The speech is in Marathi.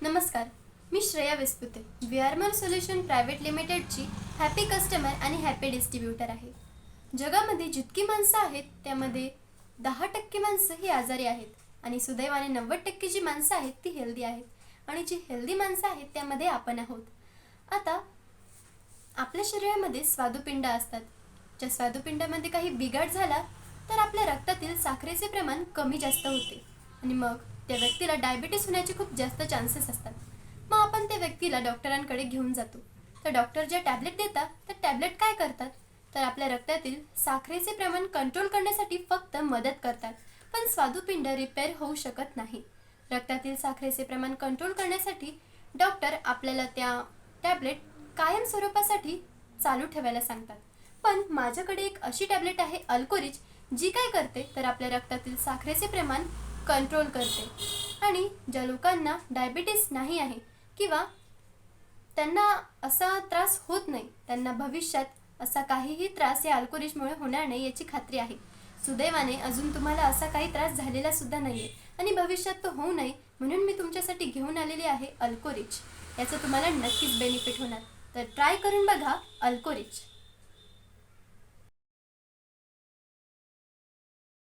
नमस्कार, मी श्रेया विस्पुते. व्हीआरमर सोल्युशन प्रायव्हेट लिमिटेडची हॅपी कस्टमर आणि हॅपी डिस्ट्रीब्युटर आहे. जगामध्ये जितकी माणसं आहेत त्यामध्ये 10% माणसं ही आजारी आहेत आणि सुदैवाने 90% जी माणसं आहेत ती हेल्दी आहेत आणि जी हेल्दी माणसं आहेत त्यामध्ये आपण आहोत. आता आपल्या शरीरामध्ये स्वादुपिंड असतात. ज्या स्वादुपिंडामध्ये काही बिघाड झाला तर आपल्या रक्तातील साखरेचे प्रमाण कमी जास्त होते आणि मग त्या व्यक्तीला डायबिटीस होण्याचे खूप जास्त चान्सेस असतात. मग आपण त्या व्यक्तीला डॉक्टरांकडे घेऊन जातो. तर डॉक्टर ज्या टॅबलेट देतात तर टॅबलेट काय करतात तर आपल्या रक्तातील साखरेचे प्रमाण कंट्रोल करण्यासाठी फक्त मदत करतात, पण स्वादुपिंड रिपेअर होऊ शकत नाही. रक्तातील साखरेचे प्रमाण कंट्रोल करण्यासाठी डॉक्टर आपल्याला त्या टॅबलेट कायम स्वरूपासाठी चालू ठेवायला सांगतात. पण माझ्याकडे एक अशी टॅबलेट आहे अल्कोरिच, जी काय करते तर आपल्या रक्तातील साखरेचे प्रमाण कंट्रोल करते आणि ज्या लोकांना डायबिटीस नाही आहे किंवा त्यांना असा त्रास होत नाही, त्यांना भविष्यात असा काहीही त्रास या अल्कोरिचमुळे होणार नाही याची खात्री आहे. सुदैवाने अजून तुम्हाला असा काही त्रास झालेला सुद्धा नाही आहे आणि भविष्यात तो होऊ नये म्हणून मी तुमच्यासाठी घेऊन आलेली आहे अल्कोरिच. याचं तुम्हाला नक्कीच बेनिफिट होणार. तर ट्राय करून बघा अल्कोरिच.